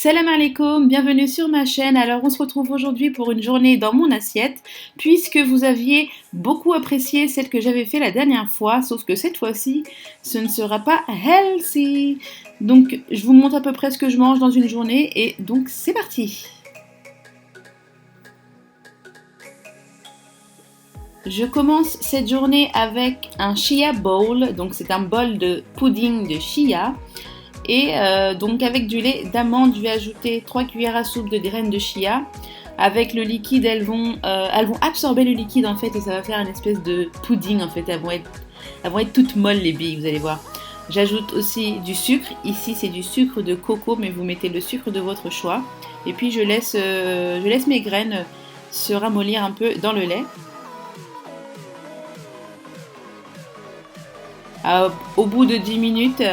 Salam alaikum, bienvenue sur ma chaîne. Alors on se retrouve aujourd'hui pour une journée dans mon assiette puisque vous aviez beaucoup apprécié celle que j'avais fait la dernière fois, sauf que cette fois-ci ce ne sera pas healthy. Donc je vous montre à peu près ce que je mange dans une journée et donc c'est parti. Je commence cette journée avec un chia bowl, donc c'est un bol de pudding de chia. Et donc avec du lait d'amande, je vais ajouter 3 cuillères à soupe de graines de chia. Avec le liquide, elles vont absorber le liquide en fait et ça va faire une espèce de pudding en fait. Elles vont être toutes molles les billes, vous allez voir. J'ajoute aussi du sucre. Ici c'est du sucre de coco, mais vous mettez le sucre de votre choix. Et puis je laisse mes graines se ramollir un peu dans le lait. Au bout de 10 minutes,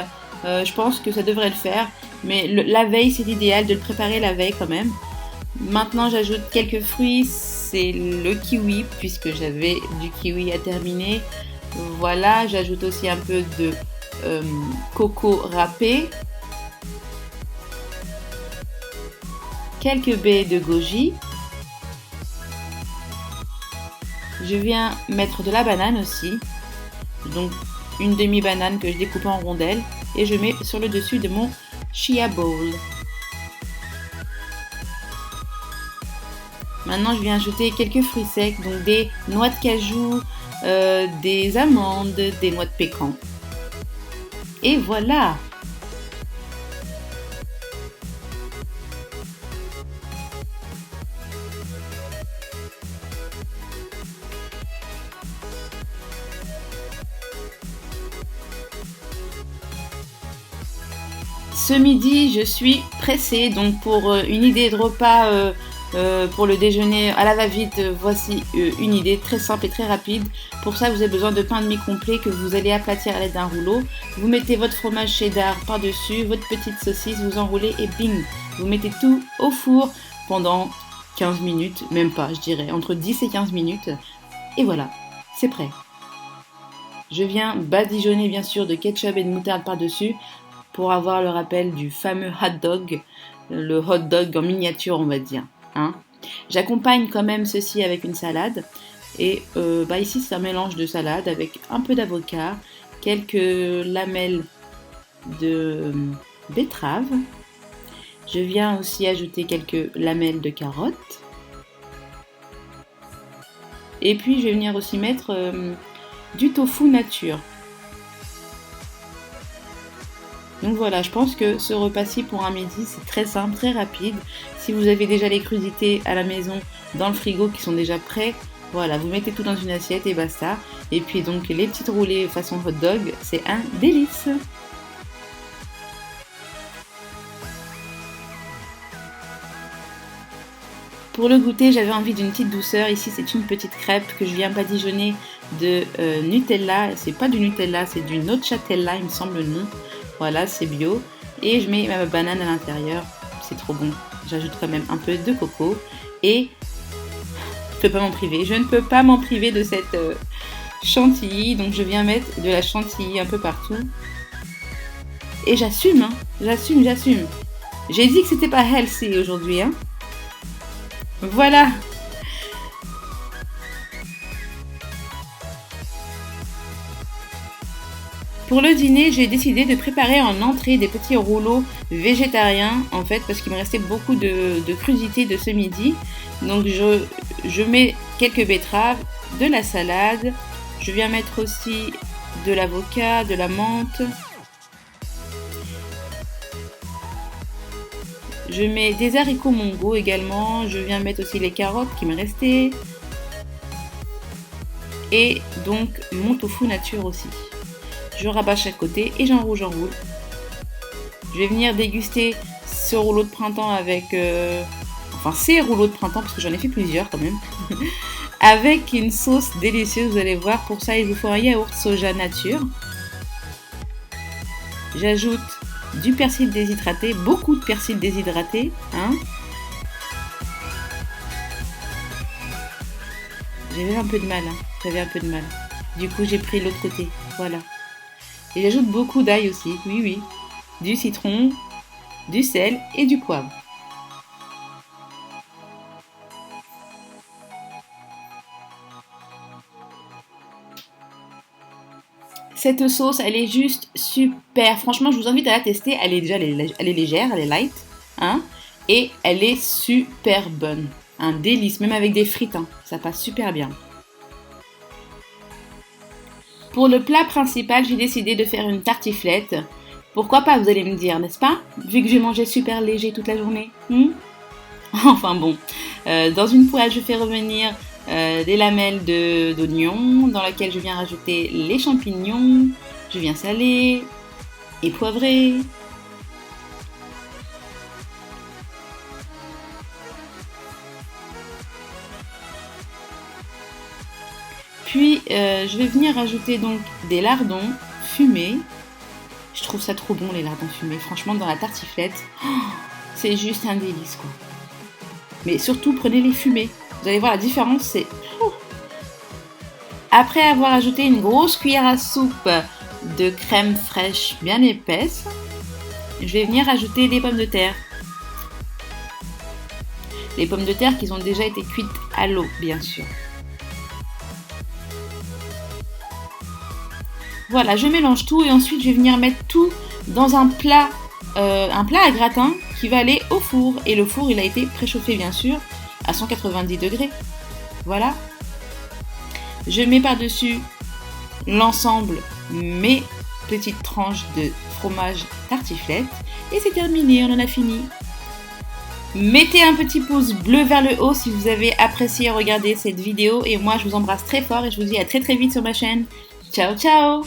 je pense que ça devrait le faire. Mais la veille, c'est idéal de le préparer la veille quand même. Maintenant, j'ajoute quelques fruits. C'est le kiwi, puisque j'avais du kiwi à terminer. Voilà, j'ajoute aussi un peu de coco râpé. Quelques baies de goji. Je viens mettre de la banane aussi. Donc, une demi-banane que je découpe en rondelles et je mets sur le dessus de mon chia bowl. Maintenant, je viens ajouter quelques fruits secs, donc des noix de cajou, des amandes, des noix de pécan. Et voilà! Ce midi, je suis pressée, donc pour une idée de repas pour le déjeuner à la va-vite, voici une idée très simple et très rapide. Pour ça, vous avez besoin de pain de mie complet que vous allez aplatir à l'aide d'un rouleau. Vous mettez votre fromage cheddar par-dessus, votre petite saucisse, vous enroulez et bing! Vous mettez tout au four pendant 15 minutes, même pas, je dirais, entre 10 et 15 minutes. Et voilà, c'est prêt. Je viens badigeonner bien sûr de ketchup et de moutarde par-dessus pour avoir le rappel du fameux hot dog, le hot dog en miniature on va dire. Hein. J'accompagne quand même ceci avec une salade et ici c'est un mélange de salade avec un peu d'avocat, quelques lamelles de betterave. Je viens aussi ajouter quelques lamelles de carottes. Et puis je vais venir aussi mettre du tofu nature. Donc voilà, je pense que ce repas-ci pour un midi, c'est très simple, très rapide. Si vous avez déjà les crudités à la maison, dans le frigo, qui sont déjà prêts, voilà, vous mettez tout dans une assiette et basta. Et puis donc les petites roulées façon hot dog, c'est un délice. Pour le goûter, j'avais envie d'une petite douceur. Ici, c'est une petite crêpe que je viens badigeonner de Nutella. C'est pas du Nutella, c'est du Nocciatella, il me semble le nom. Voilà, c'est bio. Et je mets ma banane à l'intérieur. C'est trop bon. J'ajoute quand même un peu de coco. Et je ne peux pas m'en priver. Je ne peux pas m'en priver de cette chantilly. Donc je viens mettre de la chantilly un peu partout. Et j'assume, hein. J'assume. J'ai dit que c'était pas healthy aujourd'hui, hein. Voilà. Pour le dîner, j'ai décidé de préparer en entrée des petits rouleaux végétariens, en fait, parce qu'il me restait beaucoup de crudités de ce midi. Donc je mets quelques betteraves, de la salade, je viens mettre aussi de l'avocat, de la menthe. Je mets des haricots mongo également, je viens mettre aussi les carottes qui me restaient. Et donc mon tofu nature aussi. Je rabâche à côté et j'enroule. Je vais venir déguster ce rouleau de printemps avec... ces rouleaux de printemps, parce que j'en ai fait plusieurs quand même. Avec une sauce délicieuse, vous allez voir. Pour ça, il vous faut un yaourt soja nature. J'ajoute du persil déshydraté, beaucoup de persil déshydraté. Hein. J'avais un peu de mal. Du coup, j'ai pris l'autre côté. Voilà. Et j'ajoute beaucoup d'ail aussi, oui. Du citron, du sel et du poivre. Cette sauce, elle est juste super. Franchement, je vous invite à la tester. Elle est légère, elle est light, hein, et elle est super bonne. Un délice, même avec des frites, hein, ça passe super bien. Pour le plat principal, j'ai décidé de faire une tartiflette. Pourquoi pas, vous allez me dire, n'est-ce pas? Vu que j'ai mangé super léger toute la journée. Enfin bon, dans une poêle, je fais revenir des lamelles d'oignon dans laquelle je viens rajouter les champignons. Je viens saler et poivrer. Puis je vais venir rajouter donc des lardons fumés. Je trouve ça trop bon les lardons fumés. Franchement, dans la tartiflette, c'est juste un délice quoi. Mais surtout, prenez les fumés. Vous allez voir la différence, c'est... Après avoir ajouté une grosse cuillère à soupe de crème fraîche bien épaisse, je vais venir ajouter des pommes de terre. Les pommes de terre qui ont déjà été cuites à l'eau, bien sûr. Voilà, je mélange tout et ensuite je vais venir mettre tout dans un plat à gratin qui va aller au four. Et le four, il a été préchauffé, bien sûr, à 190 degrés. Voilà. Je mets par-dessus l'ensemble mes petites tranches de fromage tartiflette. Et c'est terminé, on en a fini. Mettez un petit pouce bleu vers le haut si vous avez apprécié regarder cette vidéo. Et moi, je vous embrasse très fort et je vous dis à très très vite sur ma chaîne. Ciao, ciao!